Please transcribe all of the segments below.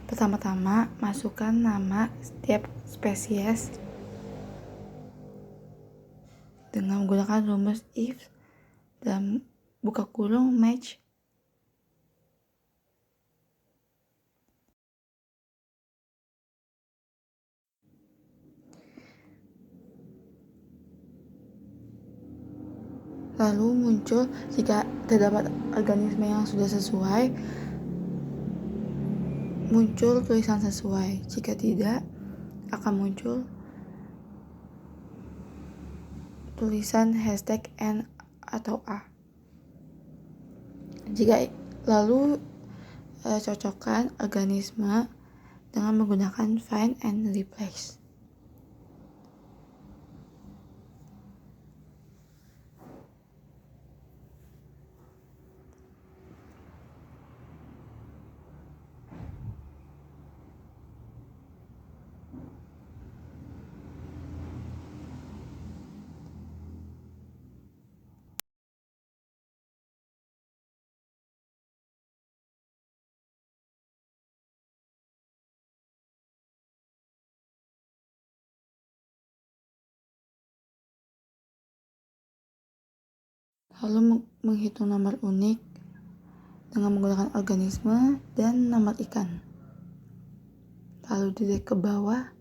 Pertama-tama, masukkan nama setiap spesies dengan menggunakan rumus if dalam buka kurung match. Lalu muncul jika terdapat organisme yang sudah sesuai, muncul tulisan sesuai. Jika tidak, akan muncul tulisan hashtag N atau A. Jika lalu cocokkan organisme dengan menggunakan find and replace. Lalu menghitung nomor unik dengan menggunakan organisme dan nomor ikan. Lalu drag ke bawah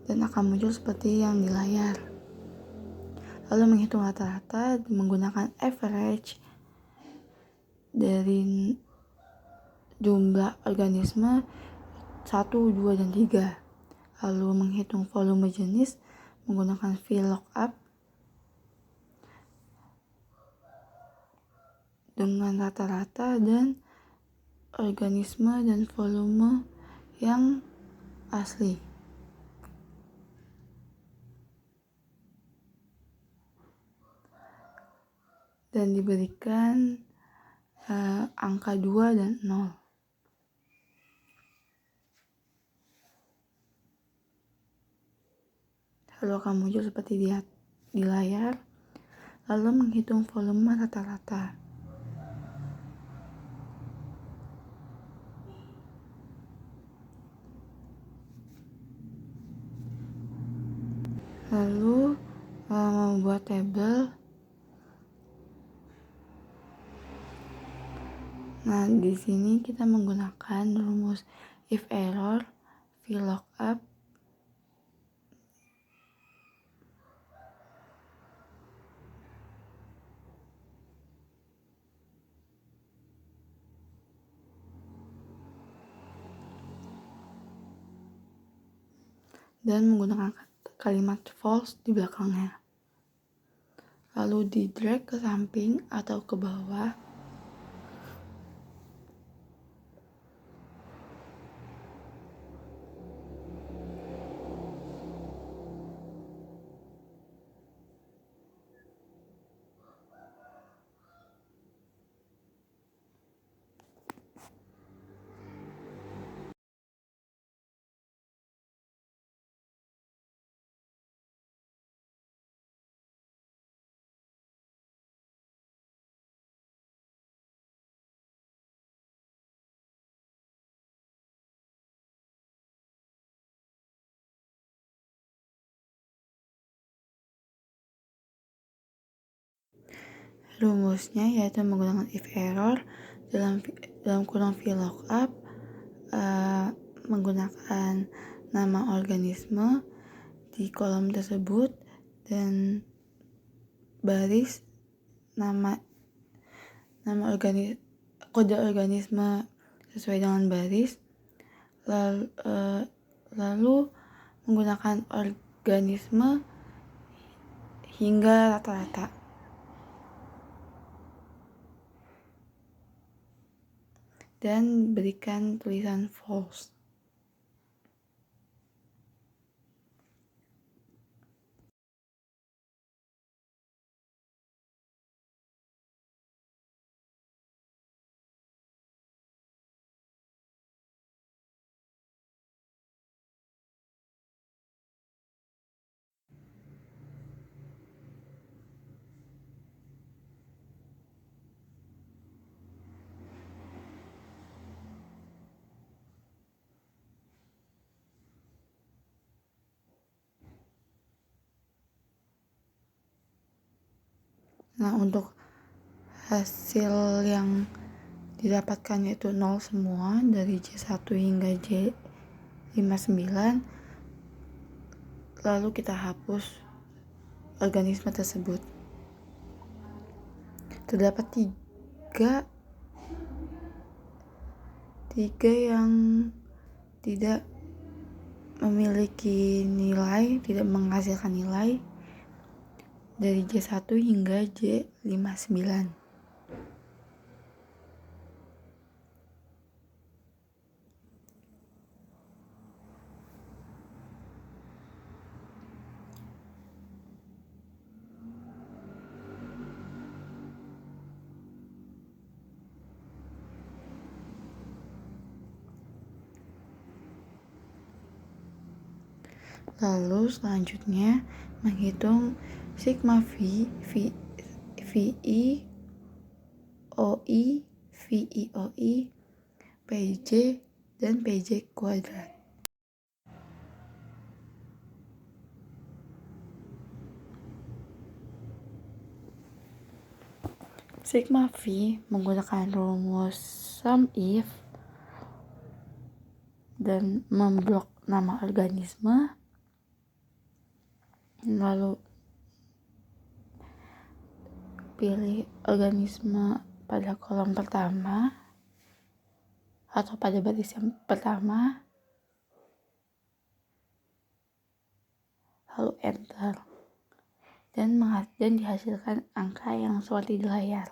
dan akan muncul seperti yang di layar. Lalu menghitung rata-rata menggunakan average dari jumlah organisme 1, 2, dan 3. Lalu menghitung volume jenis menggunakan VLOOKUP dengan rata-rata dan organisme dan volume yang asli. Dan diberikan angka 2 dan 0. Lalu akan muncul seperti di layar. Lalu menghitung volume rata-rata. Lalu membuat tabel. Nah, di sini kita menggunakan rumus if error, VLOOKUP, dan menggunakan kalimat false di belakangnya. Lalu di drag ke samping atau ke bawah. Rumusnya yaitu menggunakan if error dalam kurung VLOOKUP, menggunakan nama organisme di kolom tersebut dan baris kode organisme sesuai dengan baris. Lalu menggunakan organisme hingga rata-rata. Dan berikan tulisan false. Nah, untuk hasil yang didapatkan yaitu 0 semua dari J1 hingga J59, lalu kita hapus organisme tersebut. Terdapat tiga yang tidak memiliki nilai, tidak menghasilkan nilai dari J1 hingga J59. Lalu selanjutnya menghitung sigma V, VI, OI, VIOI, PJ, dan PJ kuadrat. Sigma V menggunakan rumus sum if dan memblok nama organisme, lalu pilih organisme pada kolom pertama atau pada baris yang pertama, lalu enter, dan dihasilkan angka yang seperti di layar.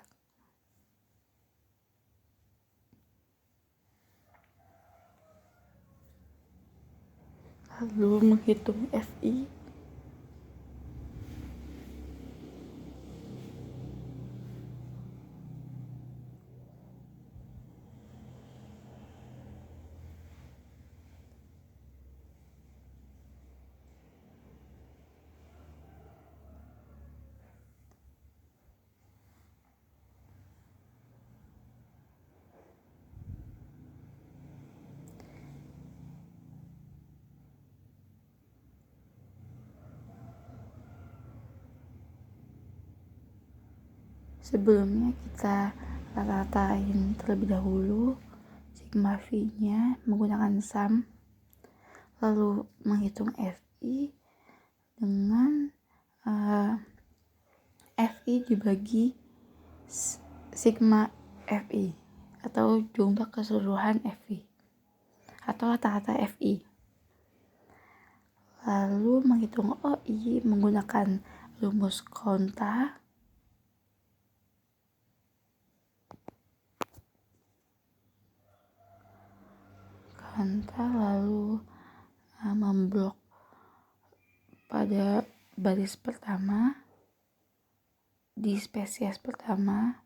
Lalu menghitung FI. Sebelumnya kita rata-ratain terlebih dahulu sigma V-nya menggunakan sum, lalu menghitung FI dengan FI dibagi sigma FI atau jumlah keseluruhan FI atau rata-rata FI. Lalu menghitung OI menggunakan rumus konta, lalu memblok pada baris pertama di spesies pertama,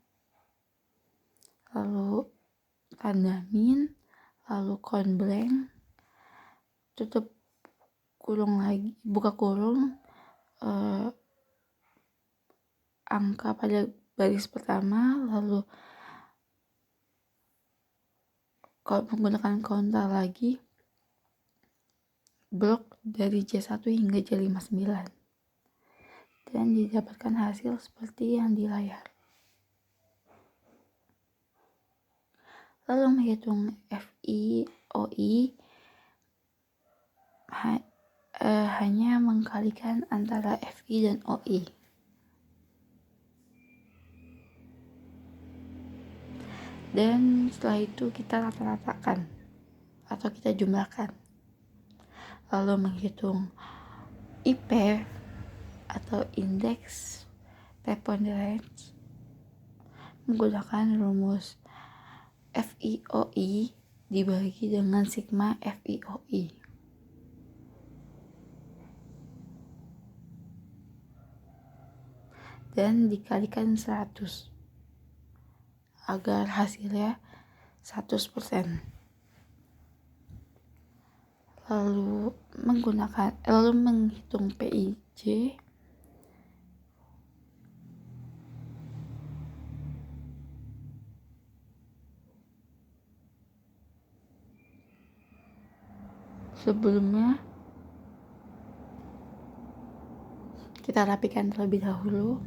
lalu tanda min, lalu count blank, tutup kurung lagi, buka kurung, angka pada baris pertama, lalu menggunakan konta lagi, blok dari J1 hingga J59, dan didapatkan hasil seperti yang di layar. Lalu menghitung FI, OI hanya mengkalikan antara FI dan OI. Dan setelah itu kita rata-ratakan atau kita jumlahkan. Lalu menghitung IP atau indeks preponderance menggunakan rumus FIOI dibagi dengan sigma FIOI. Dan dikalikan 100 agar hasilnya 100%. Lalu menghitung PIJ sebelumnya kita rapikan terlebih dahulu.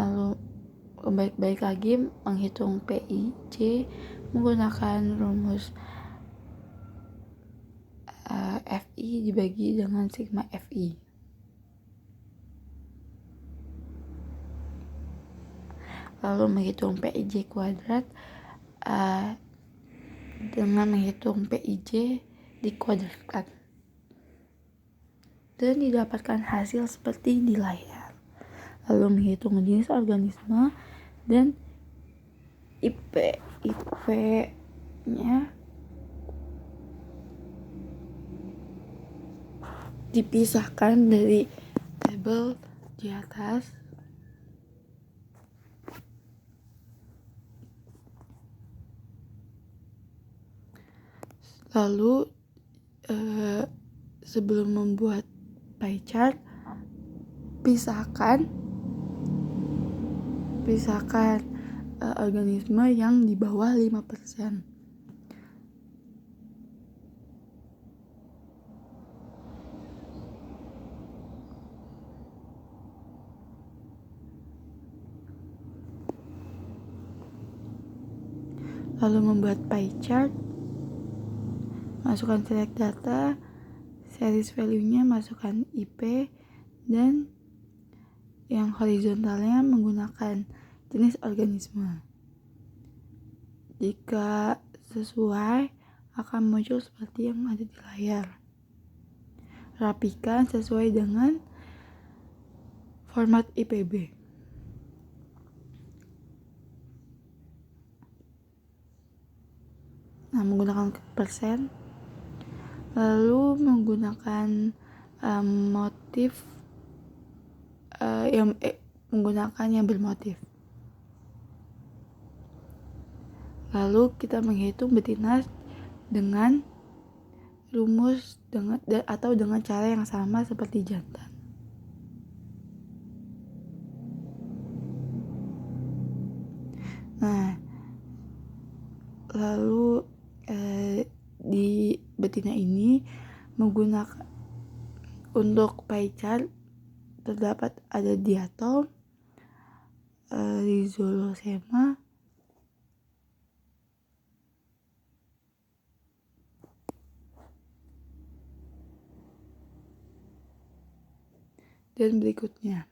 Lalu baik-baik lagi menghitung PIJ menggunakan rumus FI dibagi dengan sigma FI. Lalu menghitung PIJ kuadrat dengan menghitung PIJ dikuadratkan dan didapatkan hasil seperti di layar. Lalu menghitung jenis organisme dan IP-nya dipisahkan dari tabel di atas. Lalu sebelum membuat pie chart, pisahkan organisme yang di bawah 5%. Lalu membuat pie chart, masukkan select data, series value-nya masukkan IP, dan yang horizontalnya menggunakan jenis organisme. Jika sesuai, akan muncul seperti yang ada di layar. Rapikan sesuai dengan format IPB. Nah, menggunakan persen, lalu menggunakan motif menggunakan yang bermotif. Lalu kita menghitung betina dengan rumus atau dengan cara yang sama seperti jantan. Nah, lalu di betina ini menggunakan untuk pie chart terdapat ada diatom, rizolosema, dan berikutnya.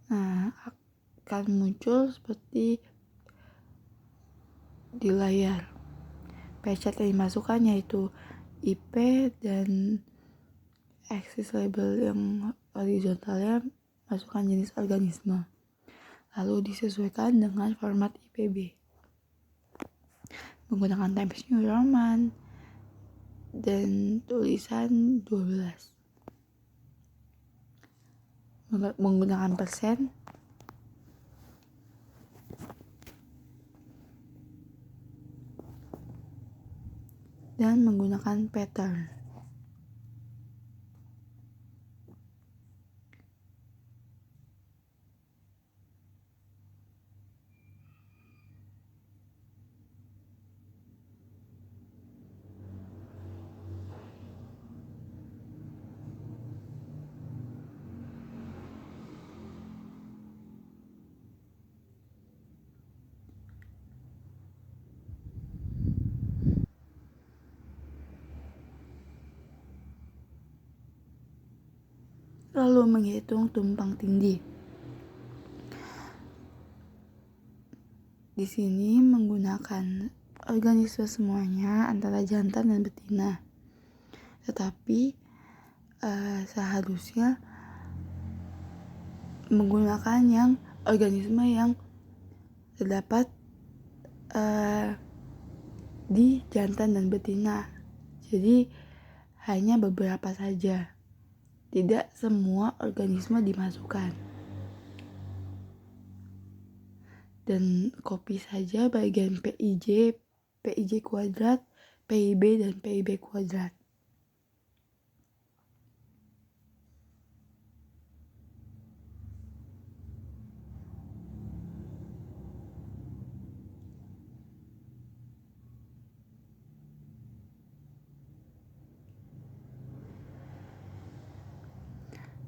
Nah, akan muncul seperti di layar. Pie chart yang dimasukkan yaitu IP dan axis label yang horizontalnya masukkan jenis organisme. Lalu disesuaikan dengan format IPB. Menggunakan Times New Roman dan tulisan 12. Menggunakan persen, dan menggunakan pattern. Lalu menghitung tumpang tindih. Di sini menggunakan organisme semuanya antara jantan dan betina. Tetapi seharusnya menggunakan yang organisme yang terdapat di jantan dan betina. Jadi hanya beberapa saja. Tidak semua organisme dimasukkan. Dan copy saja bagian PIJ, PIJ kuadrat, PIB, dan PIB kuadrat.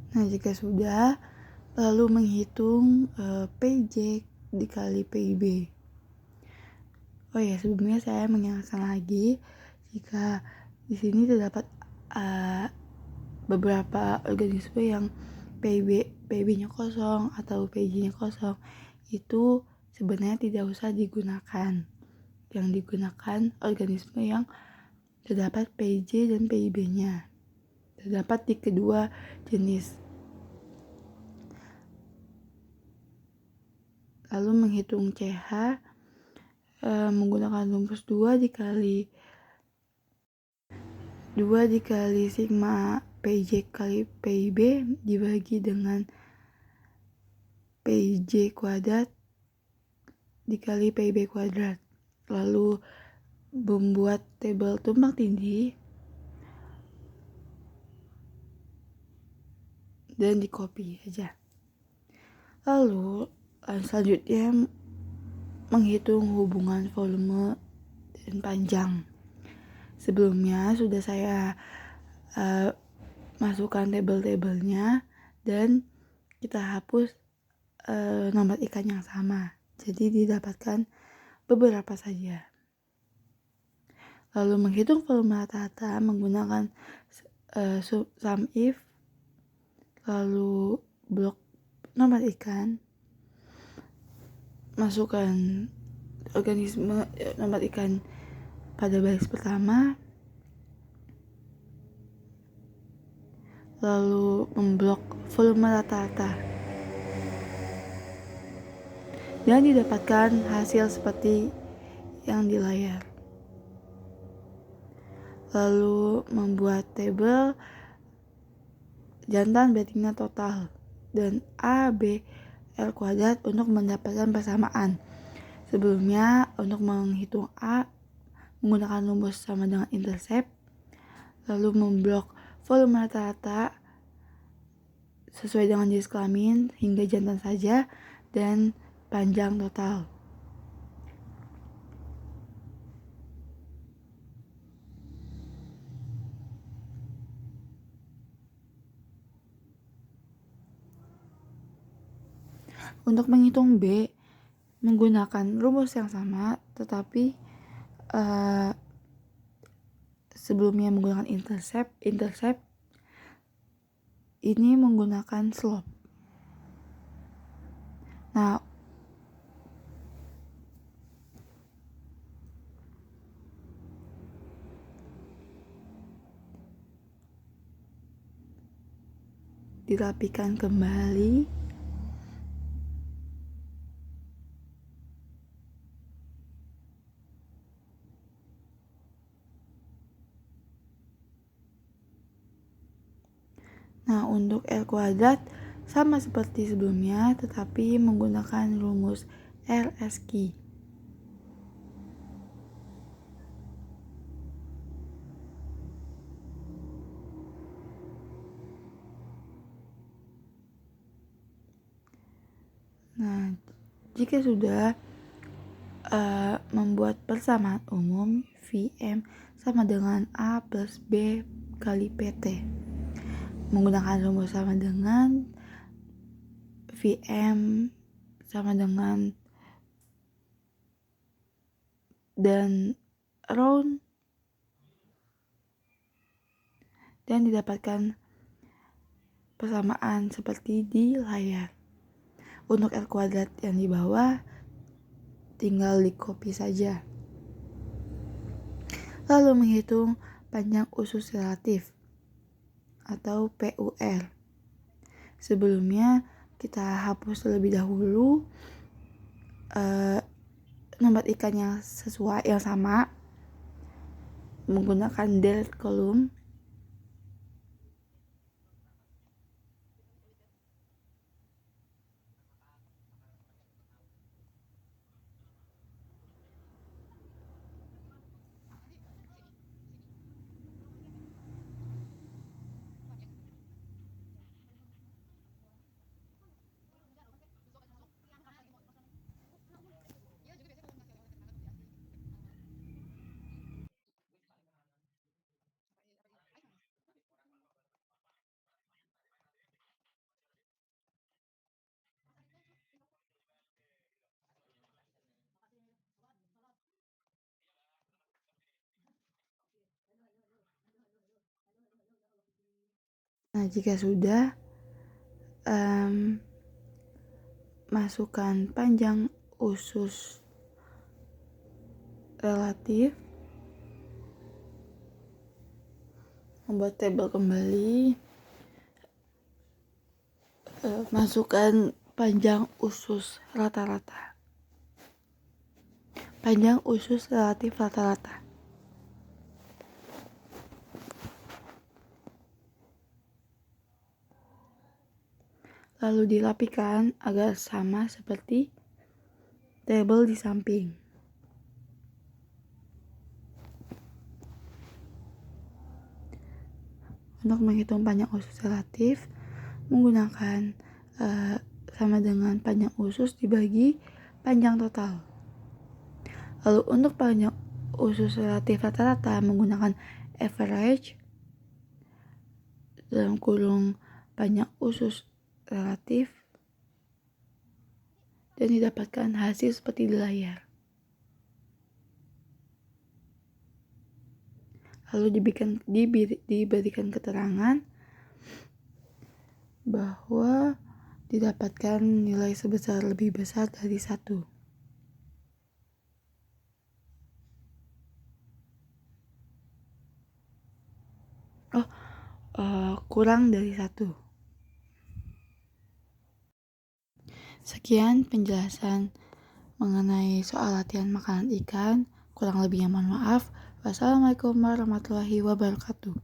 Nah, jika sudah, lalu menghitung PJ dikali PIB. Oh ya, sebelumnya saya mengingatkan lagi jika di sini terdapat beberapa organisme yang PIB-nya kosong atau PJ-nya kosong, itu sebenarnya tidak usah digunakan. Yang digunakan organisme yang terdapat PJ dan PIB-nya terdapat di kedua jenis. Lalu menghitung CH menggunakan rumus 2 dikali sigma PJ kali PIB dibagi dengan PJ kuadrat dikali PIB kuadrat. Lalu membuat tabel tumpang tindih dan di copy aja. Lalu selanjutnya menghitung hubungan volume dan panjang. Sebelumnya sudah saya masukkan tabel-tabelnya dan kita hapus nomor ikan yang sama. Jadi didapatkan beberapa saja. Lalu menghitung volume rata-rata menggunakan sum if, lalu blok nomor ikan, masukkan organisme nomor ikan pada baris pertama, lalu memblok volume rata-rata dan didapatkan hasil seperti yang di layar. Lalu membuat tabel jantan betina total dan A, B, L kuadrat untuk mendapatkan persamaan. Sebelumnya untuk menghitung A menggunakan rumus sama dengan intercept, lalu memblok volume rata-rata sesuai dengan jenis kelamin hingga jantan saja dan panjang total. Untuk menghitung B menggunakan rumus yang sama, tetapi sebelumnya menggunakan intercept ini menggunakan slope. Nah, dirapikan kembali. Nah, untuk L kuadrat sama seperti sebelumnya, tetapi menggunakan rumus LSQ. Nah, jika sudah membuat persamaan umum, VM sama dengan A plus B kali PT. Menggunakan rumus sama dengan VM sama dengan dan round dan didapatkan persamaan seperti di layar. Untuk L kuadrat yang di bawah tinggal di copy saja. Lalu menghitung panjang usus relatif atau PUR. Sebelumnya kita hapus terlebih dahulu nomor ikan yang sesuai yang sama menggunakan delete column. Nah, jika sudah, masukkan panjang usus relatif, membuat tabel kembali, masukkan panjang usus rata-rata, panjang usus relatif rata-rata. Lalu dirapikan agar sama seperti tabel di samping. Untuk menghitung panjang usus relatif, menggunakan sama dengan panjang usus dibagi panjang total. Lalu untuk panjang usus relatif rata-rata menggunakan average dalam kurung panjang usus relatif dan didapatkan hasil seperti di layar. Lalu diberikan keterangan bahwa didapatkan nilai sebesar lebih besar dari 1. Kurang dari 1. Sekian penjelasan mengenai soal latihan makanan ikan. Kurang lebihnya mohon maaf. Wassalamualaikum warahmatullahi wabarakatuh.